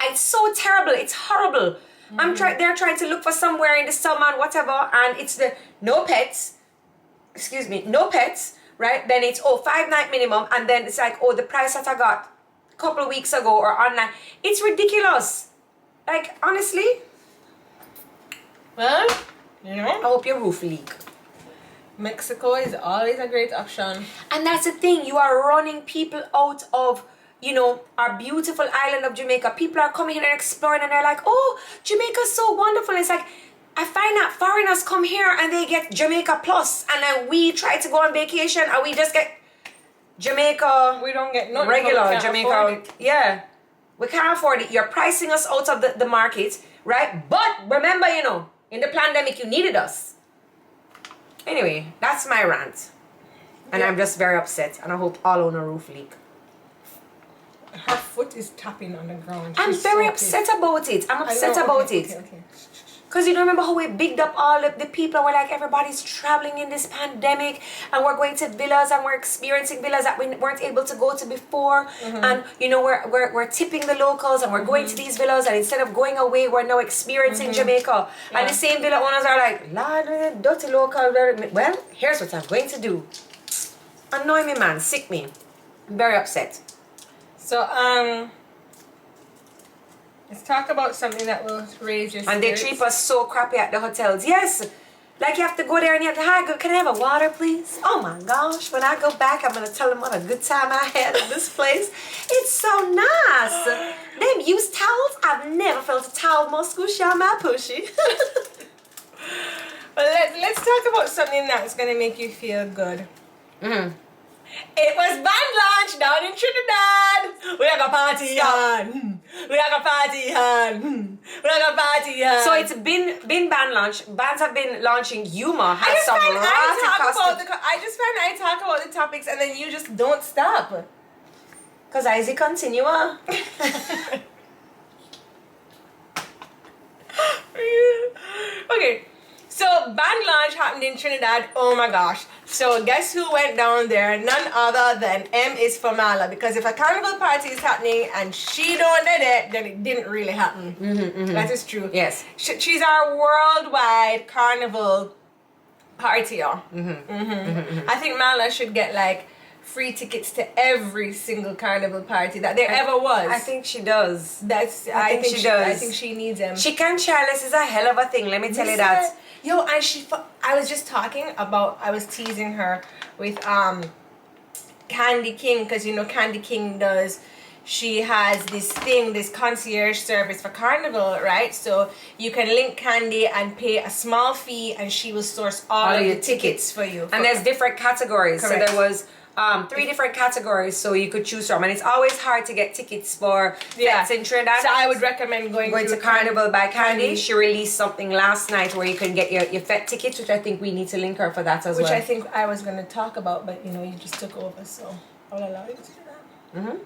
It's so terrible. It's horrible. They're trying to look for somewhere in the summer and whatever, and it's the no pets, right? Then it's 5-night minimum, and then it's like, the price that I got a couple of weeks ago or online. It's ridiculous. Like, honestly. Well, you know, I hope your roof leak. Mexico is always a great option. And that's the thing. You are running people out of, our beautiful island of Jamaica. People are coming here and exploring, and they're like, oh, Jamaica's so wonderful. And it's like, I find that foreigners come here and they get Jamaica Plus, and then we try to go on vacation and we just get Jamaica. We don't get no regular Jamaica. Yeah, we can't afford it. You're pricing us out of the market, right? But remember, in the pandemic, you needed us. Anyway, that's my rant, and I'm just very upset, and I hope all on a roof leak. Her foot is tapping on the ground. I'm very upset about it. I'm upset about it. Okay. Because you don't remember how we bigged up all of the people. We're like, everybody's traveling in this pandemic, and we're going to villas, and we're experiencing villas that we weren't able to go to before. And we're tipping the locals, and we're going to these villas, and instead of going away, we're now experiencing Jamaica. Yeah. And the same villa owners are like, Lord, dirty local. Well, here's what I'm going to do. Annoy me, man. Sick me. I'm very upset. So let's talk about something that will raise your spirits. And they treat us so crappy at the hotels. Yes. Like you have to go there and you have to, hi, can I have a water, please? Oh my gosh. When I go back, I'm going to tell them what a good time I had at this place. It's so nice. Them used towels. I've never felt a towel more squishy on my pushy. But let's talk about something that's going to make you feel good. It was band launch down in Trinidad. We have a party on. We have a party on. We have a party on. So it's been band launch. Bands have been launching. Yuma has I just some find ratty I talk about the topics and then you just don't stop. Cause I see continue. Okay, so band launch happened in Trinidad. Oh my gosh. So guess who went down there? None other than M is for Mala. Because if a carnival party is happening and she don't did it, then it didn't really happen. That is true. Yes. She's our worldwide carnival partier. I think Mala should get like free tickets to every single carnival party that there ever was. I think she does. I think she does. I think she needs them. Chicken chalice is a hell of a thing. Let me tell you that. Yo, and I was just talking about, I was teasing her with Candy King, because you know Candy King she has this concierge service for Carnival, right? So you can link Candy and pay a small fee and she will source all of the tickets for you. And there's different categories. Correct. So there was 3 different categories, so you could choose from, and it's always hard to get tickets for fets in Trinidad. So I would recommend going to Carnival by Candy. She released something last night where you can get your fet tickets, which I think we need to link her for that as well. Which I think I was going to talk about, but you know, you just took over, so I'll allow you to do that.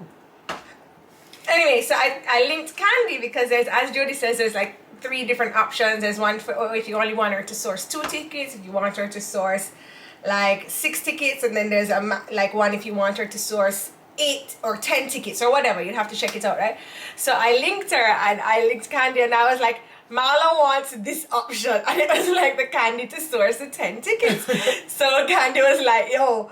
Anyway, so I linked Candy because there's, as Jodi says, there's like 3 different options. There's one for if you only want her to source 2 tickets, if you want her to source like 6 tickets, and then there's like one if you want her to source 8 or 10 tickets or whatever. You'd have to check it out, right? So I linked her and I linked Candy and I was like, Marla wants this option, and it was like the Candy to source the 10 tickets. So Candy was like, yo,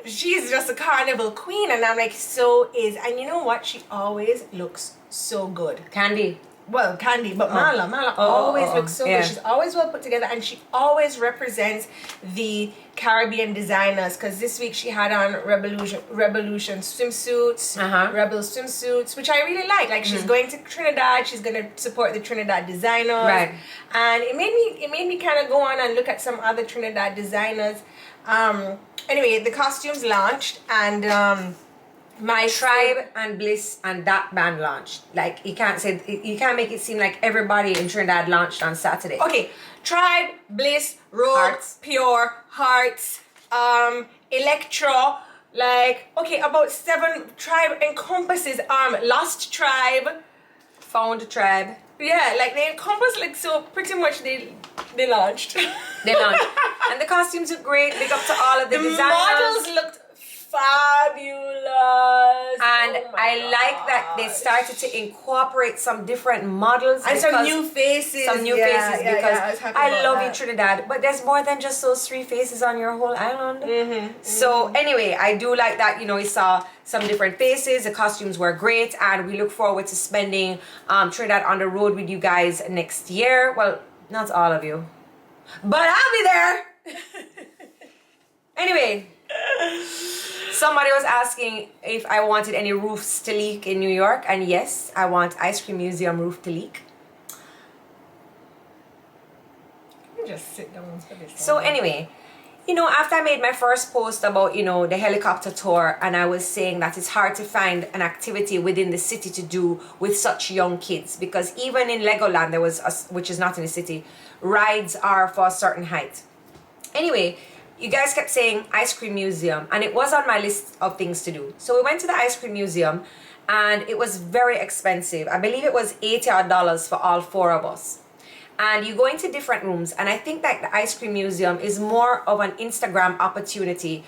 she's just a carnival queen, and I'm like, so is, and you know what? She always looks so good. Candy. Well, Candy, but Marla always looks so good. She's always well put together, and she always represents the Caribbean designers. Because this week she had on Revolution swimsuits, Rebel swimsuits, which I really like. Like she's going to Trinidad, she's going to support the Trinidad designers, right? And it made me kind of go on and look at some other Trinidad designers. Anyway, the costumes launched, and my Tribe and Bliss and that band launched. Like you can't make it seem like everybody in Trinidad launched on Saturday. Okay, Tribe, Bliss, Rogue, Hearts. Pure, Hearts, Electro. Like okay, about 7. Tribe encompasses Lost Tribe, Found Tribe. Yeah, like they encompass like so pretty much they launched. They launched, and the costumes look great. Big up to all of the designers. Models looked fabulous, and I like that they started to incorporate some different models and some new faces. Because I love you, Trinidad, but there's more than just those 3 faces on your whole island. So anyway, I do like that. You know, we saw some different faces. The costumes were great, and we look forward to spending Trinidad on the road with you guys next year. Well, not all of you, but I'll be there. Anyway. Somebody was asking if I wanted any roofs to leak in New York, and yes, I want Ice Cream Museum roof to leak. Let me just sit down for this. So anyway, you know, after I made my first post about, you know, the helicopter tour, and I was saying that it's hard to find an activity within the city to do with such young kids, because even in Legoland, there was, which is not in the city, rides are for a certain height. Anyway, you guys kept saying Ice Cream Museum, and it was on my list of things to do. So we went to the Ice Cream Museum, and it was very expensive. I believe it was $80 for all 4 of us. And you go into different rooms, and I think that the Ice Cream Museum is more of an Instagram opportunity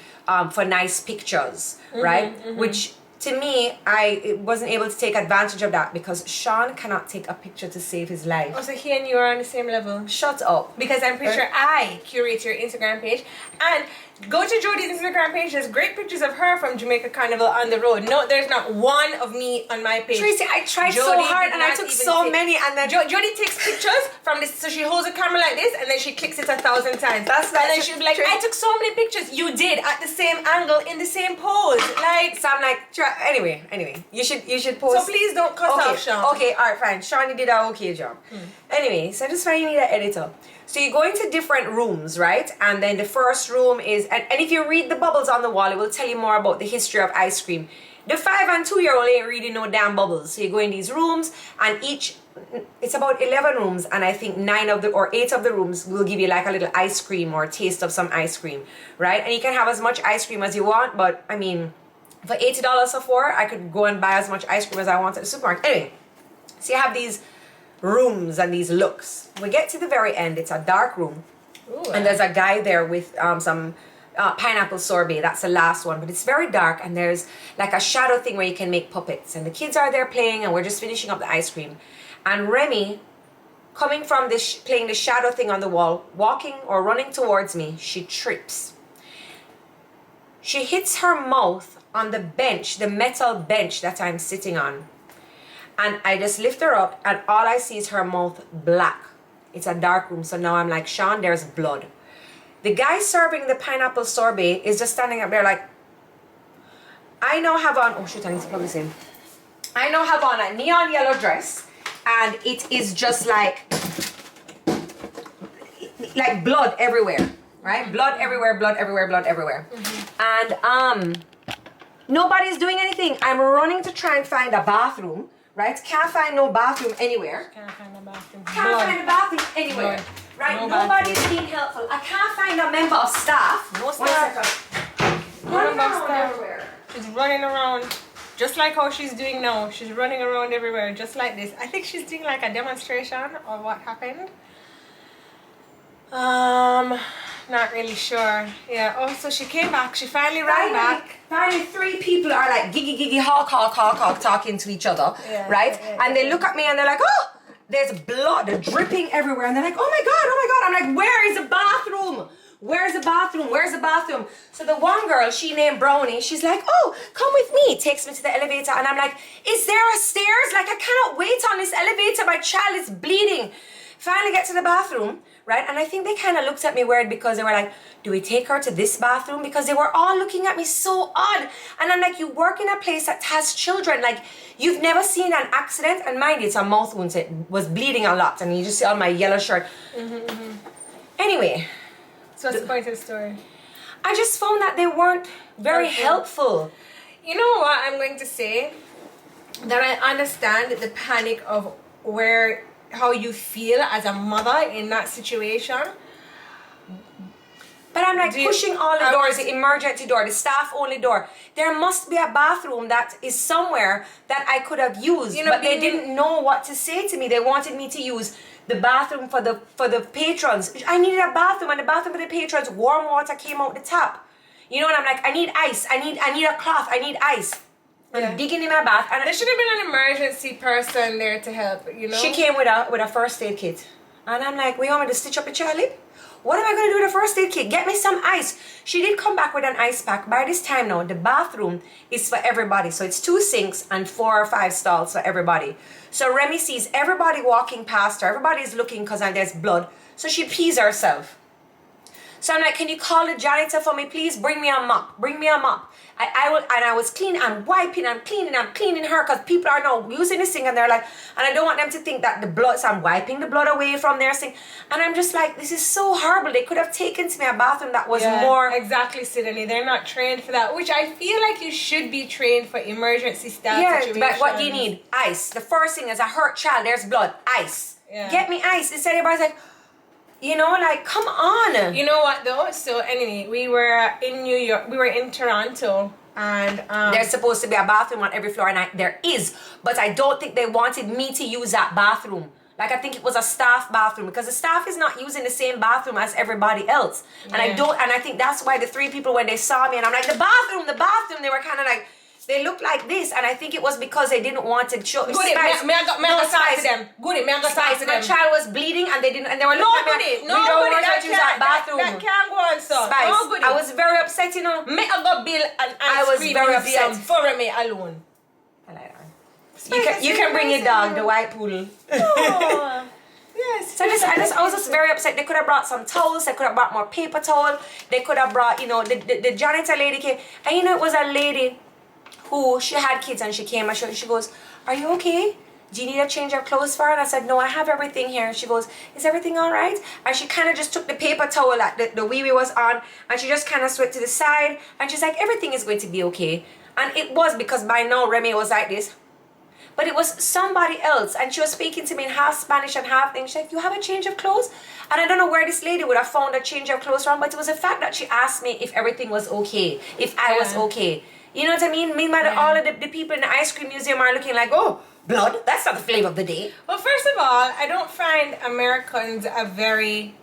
for nice pictures, right? Which to me, I wasn't able to take advantage of that because Sean cannot take a picture to save his life. Oh, so he and you are on the same level? Shut up. Because I'm pretty sure I curate your Instagram page. And go to Jodi's Instagram page. There's great pictures of her from Jamaica Carnival on the road. No, there's not one of me on my page. Tracy, I tried so hard and I took so many, and then Jodi takes pictures from this. So she holds a camera like this and then she clicks it 1,000 times. And then she'll be like, I took so many pictures. You did at the same angle in the same pose. Like, so I'm like, anyway, you should post. So please don't cuss off Sean. Okay, alright, fine. Shawnee did an okay job. Anyway, so I just find you need an editor. So you go into different rooms, right? And then the first room is, and if you read the bubbles on the wall, it will tell you more about the history of ice cream. The 5 and 2-year-old ain't reading no damn bubbles. So you go in these rooms, and it's about 11 rooms, and I think 8 of the rooms will give you like a little ice cream or a taste of some ice cream, right? And you can have as much ice cream as you want, but I mean, for $80 or 4, I could go and buy as much ice cream as I want at the supermarket. Anyway, so you have these rooms and these looks. We get to the very end, it's a dark room. Ooh. And there's a guy there with some pineapple sorbet. That's the last one, but it's very dark, and there's like a shadow thing where you can make puppets, and the kids are there playing, and we're just finishing up the ice cream. And Remy, coming from this playing the shadow thing on the wall, walking or running towards me, she trips. She hits her mouth on the bench, the metal bench that I'm sitting on. And I just lift her up, and all I see is her mouth black. It's a dark room, so now I'm like, Sean, there's blood. The guy serving the pineapple sorbet is just standing up there like, I now have on, oh shit, I need to plug this in. I now have on a neon yellow dress, and it is just like blood everywhere, right? Blood everywhere, blood everywhere, blood everywhere. And nobody's doing anything. I'm running to try and find a bathroom, right? Can't find no bathroom anywhere. Can't find a bathroom. Can't find a bathroom anywhere. Blood. Right? No Nobody's bathroom. being helpful. I can't find a member of staff. No One staff. second. No Running member of around staff. everywhere. She's running around just like how she's doing now. She's running around everywhere just like this. I think she's doing like a demonstration or what happened. Not really sure. Yeah. Oh, so she came back. She finally ran back. Finally, 3 people are like giggy giggy hawk hawk hawk hawk talking to each other, Yeah, right? yeah, And they look at me and they're like, oh, there's blood dripping everywhere, and they're like, oh my god, oh my god. I'm like, where is the bathroom? Where's the bathroom? Where's the bathroom? So the one girl, she named Brownie, she's like, oh, come with me. Takes me to the elevator, and I'm like, is there a stairs? Like, I cannot wait on this elevator. My child is bleeding. Finally get to the bathroom, right? And I think they kind of looked at me weird because they were like, do we take her to this bathroom? Because they were all looking at me so odd. And I'm like, you work in a place that has children. Like, you've never seen an accident. And mind you, it's a mouth wound, so it was bleeding a lot. And you just see on my yellow shirt. Anyway. So what's the point of the story? I just found that they weren't very helpful. You know what I'm going to say? That I understand the panic of how you feel as a mother in that situation. But I'm like pushing all the doors, the emergency door, the staff only door. There must be a bathroom that is somewhere that I could have used, but they didn't know what to say to me. They wanted me to use the bathroom for the patrons. I needed a bathroom, and the bathroom for the patrons, warm water came out the tap. You know, and I'm like, I need ice. I need a cloth. I need ice. I'm digging in my bath, and there should have been an emergency person there to help. You know, she came with a first aid kit, and I'm like, we want me to stitch up your child lip? What am I going to do with a first aid kit? Get me some ice. She did come back with an ice pack. By this time now, the bathroom is for everybody. So it's 2 sinks and 4 or 5 stalls for everybody. So Remy sees everybody walking past her. Everybody's looking because there's blood. So she pees herself. So I'm like, can you call the janitor for me, please? Bring me a mop. Bring me a mop. I was cleaning and wiping and cleaning her, because people are now using this thing, and they're like, and I don't want them to think that the blood, so I'm wiping the blood away from their sink. And I'm just like, this is so horrible. They could have taken to me a bathroom that was more. Exactly, Sydney. They're not trained for that, which I feel like you should be trained for emergency staff situations. But what do you need? Ice. The first thing is a hurt child, there's blood. Ice. Yeah. Get me ice. Instead everybody's like, you know, like, come on. You know what though? So anyway, we were in New York. We were in Toronto, and there's supposed to be a bathroom on every floor, and there is, but I don't think they wanted me to use that bathroom. Like, I think it was a staff bathroom, because the staff is not using the same bathroom as everybody else. And I think that's why the 3 people, when they saw me, and I'm like, the bathroom, they were kind of like, they looked like this, and I think it was because they didn't want to show. Goody, may I go to them? Goody, may I go to them? My child was bleeding, and they were looking at me. That can't go on, so. Spice. No, goody. I was very upset, you know. May I go bill an ice cream museum for me alone? I like that. You can bring your dog, the white poodle. Oh. Yes. So I was just very upset. They could have brought some towels. They could have brought more paper towel. They could have brought, you know, the janitor lady came, and you know, it was a lady who, she had kids, and she came and she goes, are you okay? do you need a change of clothes for her? And I said, no, I have everything here. And she goes, is everything all right? And she kind of just took the paper towel that the wee was on, and she just kind of swept to the side, and she's like, everything is going to be okay. And it was, because by now Remy was like this. But it was somebody else, and she was speaking to me in half Spanish and half English. She's like, you have a change of clothes? And I don't know where this lady would have found a change of clothes from, but it was the fact that she asked me if everything was okay, if I was okay. You know what I mean? Meanwhile, all of the people in the ice cream museum are looking like, oh, blood, that's not the flavor of the day. Well, first of all, I don't find Americans a very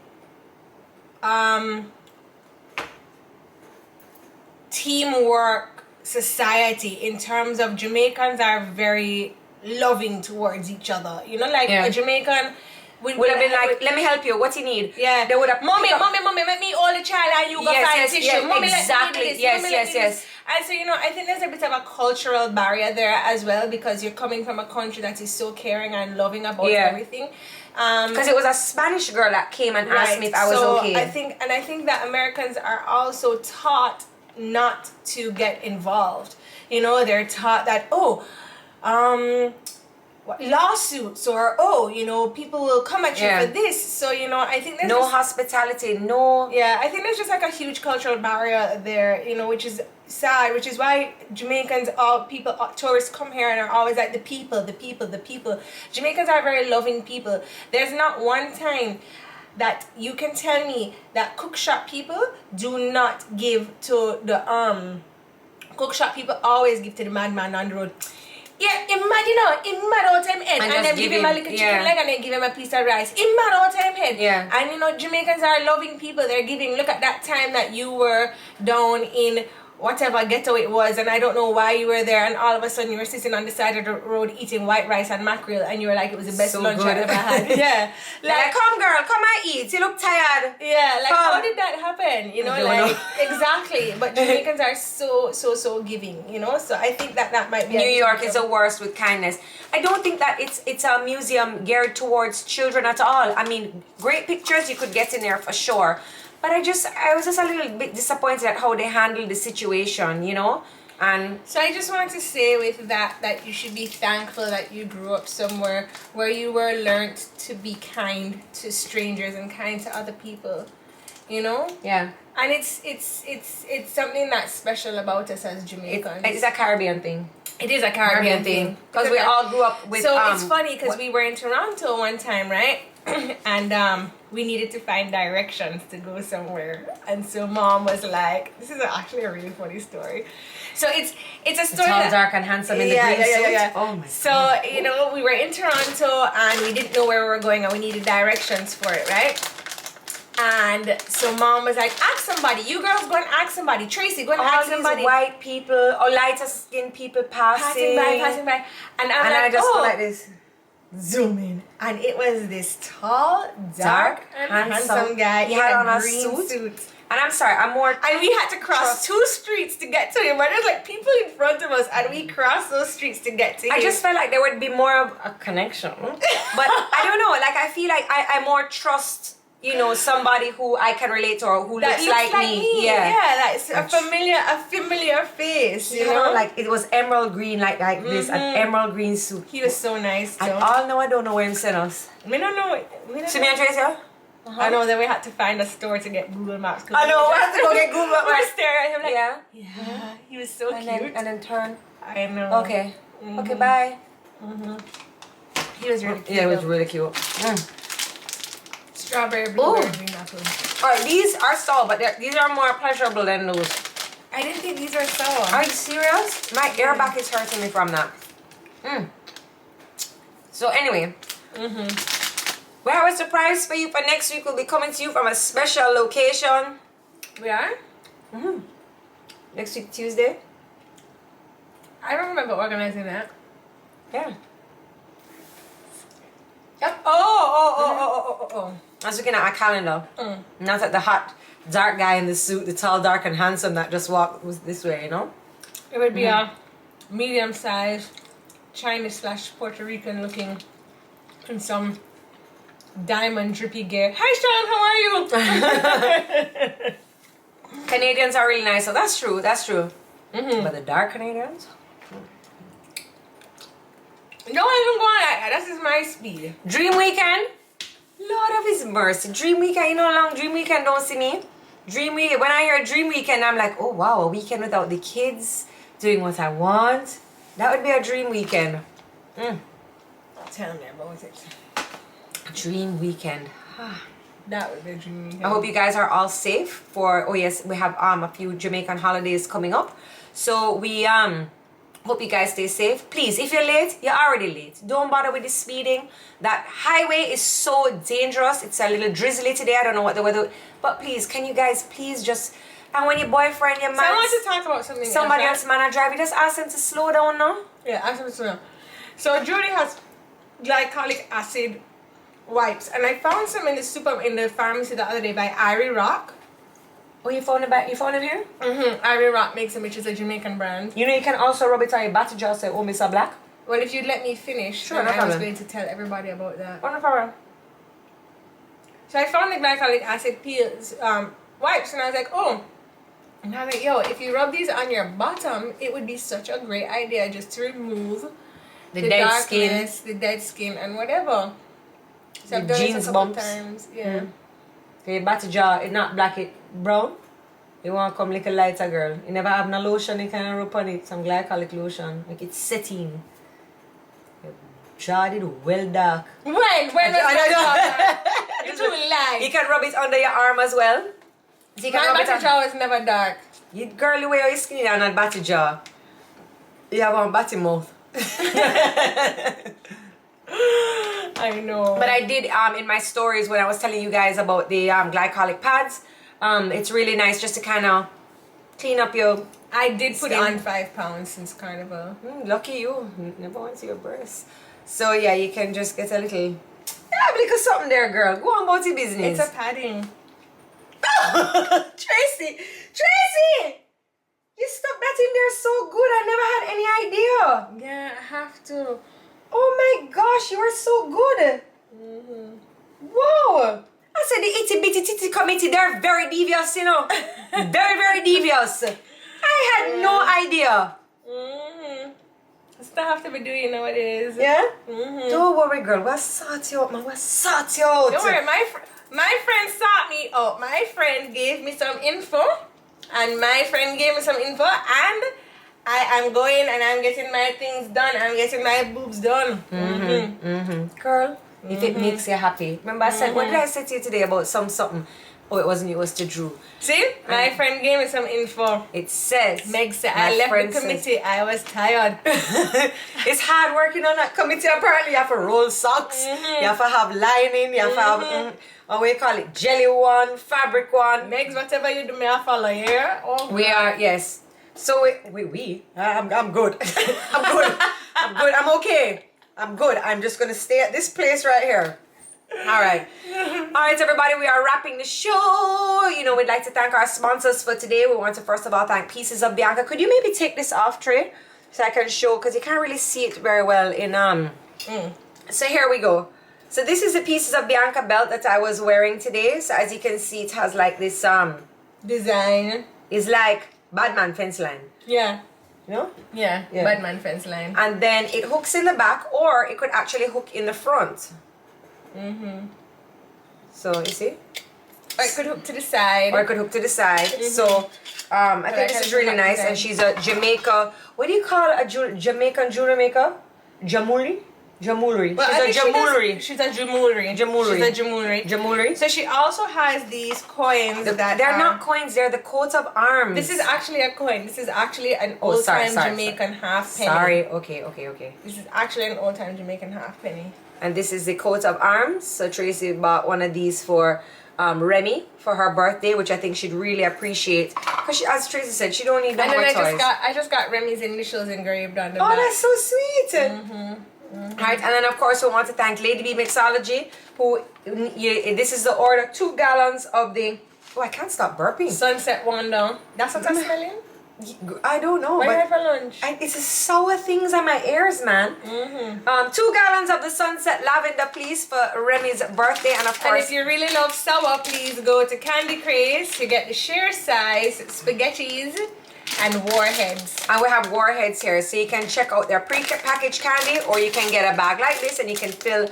teamwork society in terms of Jamaicans are very loving towards each other. You know, like a Jamaican would have been like, let me help you, what you need? Yeah. They would have, mommy, let me hold the child and you go find tissue. Yes, Mommy, exactly. Let me do this. Yes, Mommy, let me do yes. this. And so, you know, I think there's a bit of a cultural barrier there as well, because you're coming from a country that is so caring and loving about everything. Because it was a Spanish girl that came and asked me if I was okay. I think that Americans are also taught not to get involved. You know, they're taught that, lawsuits, or you know, people will come at you for this. So, you know, I think there's hospitality, no. Yeah, I think there's just like a huge cultural barrier there, you know, which is sad, which is why Jamaicans, tourists come here and are always like the people. Jamaicans are very loving people. There's not one time that you can tell me that cook shop people do not give to the cook shop people always give to the madman on the road. Yeah, him mad out him head. And then give him a little chicken leg and then give him a piece of rice. Him mad out him head. Yeah. And you know, Jamaicans are loving people. They're giving, look at that time that you were down in whatever ghetto it was, and I don't know why you were there, and all of a sudden you were sitting on the side of the road eating white rice and mackerel, and you were like, it was the best lunch I ever had. Yeah. Like, come girl, come and eat. You look tired. Yeah, like, come. how did that happen? You know, like, exactly. But Jamaicans are so giving, you know? So I think that might be... New York is the worst with kindness. I don't think that it's a museum geared towards children at all. I mean, great pictures you could get in there for sure. But I was just a little bit disappointed at how they handled the situation, you know? And so I just wanted to say with that you should be thankful that you grew up somewhere where you were learnt to be kind to strangers and kind to other people, you know? Yeah. And it's something that's special about us as Jamaicans. It's a Caribbean thing. It is a Caribbean thing. Because we all grew up with... So it's funny because we were in Toronto one time, right? And we needed to find directions to go somewhere. And so Mom was like, this is actually a really funny story. So it's a story tall, dark and handsome in the green suit. Yeah. Oh my God. So, you know, we were in Toronto and we didn't know where we were going and we needed directions for it, right? And so Mom was like, ask somebody. You girls go and ask somebody. Traci, go and ask somebody. All these white people or lighter skinned people passing by. And I just go like this. Zoom in. And it was this tall, dark, handsome guy. He had on a green suit. And I'm sorry, and we had to cross 2 streets to get to him. And there's like people in front of us, and we crossed those streets to get to him. I just felt like there would be more of a connection. But I don't know, like I feel like I more trust, you know, somebody who I can relate to or who looks like me. Yeah, that's a familiar face. You know, like it was emerald green, like this, an emerald green suit. He was so nice. And all now I don't know where him sent us. We don't know. See me and Traci? I know. Then we had to find a store to get Google Maps. I know. We had to go get Google Maps. We were staring at him like, yeah. He was so cute. And then turn. I know. Okay. Okay. Bye. He was really cute. Yeah, it was really cute. Strawberry, blueberry, green apple. Alright, these are sour, but these are more pleasurable than those. I didn't think these were sour. Are you serious? My ear back is hurting me from that. So anyway, we have a surprise for you for next week. We'll be coming to you from a special location. We are? Next week, Tuesday. I don't remember organizing that. Yeah. Yep. Oh. I was looking at our calendar. Not at the hot, dark guy in the suit, the tall, dark, and handsome that just walked this way, you know? It would be a medium-sized Chinese / Puerto Rican looking in some diamond drippy gear. Hi, Sean, how are you? Canadians are really nice, so that's true. But the dark Canadians? Don't even go on. That is my speed. Dream Weekend. Lord of His mercy. Dream Weekend. You know how long Dream Weekend don't see me? Dream Weekend. When I hear Dream Weekend, I'm like, oh wow, a weekend without the kids, doing what I want. That would be a dream weekend. Tell me about it. Dream Weekend. That would be a dream weekend. I hope you guys are all safe for, oh yes, we have a few Jamaican holidays coming up. So we hope you guys stay safe. Please, if you're late, you're already late. Don't bother with the speeding. That highway is so dangerous. It's a little drizzly today. I don't know what the weather, but please, can you guys please just, and when your boyfriend, your man, So I want to talk about something. somebody else man are driving, just ask them to slow down now. Yeah, ask them to slow down. So Jodi has glycolic acid wipes, and I found some in the pharmacy the other day by Irie Rock. Oh, you found it here? Irie Rock makes them, which is a Jamaican brand. You know you can also rub it on your battery jar, say, oh, Mr. Black. Well, if you'd let me finish, Sure, then no I was problem. going to tell everybody about that. Oh, no problem. So I found the glycolic acid peels, wipes, and I was like, oh. And I was like, yo, if you rub these on your bottom, it would be such a great idea just to remove The dead skin. darkness, the dead skin, and whatever. So I've The done it jeans a couple bumps. times. Yeah. Okay, battery jar, it not black, it brown. You want to come like a lighter girl. You never have no lotion, you can rub on it. Some glycolic lotion. Like it's setting. Your jaw did well dark. When was that? You too light. You can rub it under your arm as well. So you can My rub it battery on. jar was never dark. You girl, the way your skin on that battery jar. You have one battery mouth. I know. But I did in my stories when I was telling you guys about the glycolic pads. It's really nice just to kind of clean up your. I did put skin. on 5 pounds since Carnival. Lucky you. Never want to see your breasts. So yeah, you can just get a little. Yeah, a little something there, girl. Go on about your business. It's a padding. Traci, you stuck that in there so good. I never had any idea. Yeah, I have to. Oh my gosh, you are so good. Wow. I said the itty bitty titty committee, they're very devious, you know. Very, very devious. I had no idea. Still have to be doing nowadays. Yeah? Don't worry, girl. We'll sort you out, man. We'll sort you out. Don't worry, my friend sought me out. My friend gave me some info, and my friend gave me some info, and I am going and I'm getting my things done. I'm getting my boobs done. Girl, if it makes you happy. Remember I said, what did I say to you today about something? Oh, it wasn't you, it was to Drew. See? My friend gave me some info. It says. Meg said, my I left friend the committee. I was tired. It's hard working on that committee. Apparently, you have to roll socks. You have to have lining. You have to have, what we call it, jelly one, fabric one. Megs, whatever you do, may I follow here? Oh, We are, yes. So I'm good. I'm good. I'm okay. I'm good. I'm just going to stay at this place right here. All right, everybody, we are wrapping the show. You know, we'd like to thank our sponsors for today. We want to first of all thank Pieces of Bianca. Could you maybe take this off, Trey, so I can show, because you can't really see it very well in So here we go. So this is the Pieces of Bianca belt that I was wearing today. So as you can see, it has like this design. It's like Batman fence line. Yeah. You know? Yeah. Batman fence line. And then it hooks in the back, or it could actually hook in the front. So you see, or it could hook to the side. So I think this is really nice. And she's a Jamaica. What do you call a Jamaican jewelry maker? Jamuli. Well, She's a jamulry. She's a jamulry. So she also has these coins that they're not coins. They're the coat of arms. This is actually a coin. This is actually an old-time Jamaican half penny. Sorry. Okay. This is actually an old-time Jamaican half penny. And this is the coat of arms. So Tracy bought one of these for Remy for her birthday, which I think she'd really appreciate. Because as Tracy said, she don't need no more toys. I just got Remy's initials engraved on the back. back. Oh, that's so sweet. Right, and then of course we want to thank Lady B Mixology, who this is the order 2 gallons of the. Oh, I can't stop burping. Sunset Wonder. That's what I'm smelling. I don't know. What but for lunch? It's a sour things on my ears, man. 2 gallons of the Sunset Lavender, please, for Remy's birthday, and of course. And if you really love sour, please go to Candy Craze to get the share size spaghettis. and warheads. And we have warheads here, so you can check out their pre-packaged candy, or you can get a bag like this and you can fill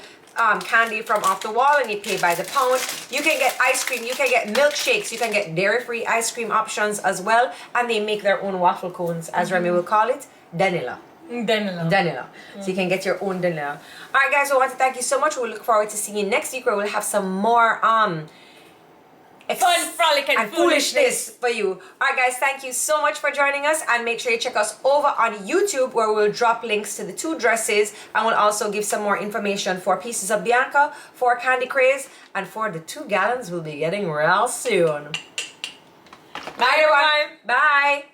candy from off the wall and you pay by the pound. You can get ice cream, you can get milkshakes, you can get dairy-free ice cream options as well, and they make their own waffle cones, as Remy will call it, Danila. Danila. So you can get your own Danila. Alright guys, I want to thank you so much. We'll look forward to seeing you next week, where we'll have some more Fun, frolic, and foolishness for you. Alright guys, thank you so much for joining us, and make sure you check us over on YouTube, where we'll drop links to the 2 dresses, and we'll also give some more information for Pieces of Bianca, for Candy Craze, and for the 2 gallons we'll be getting real soon. Bye everyone. Bye.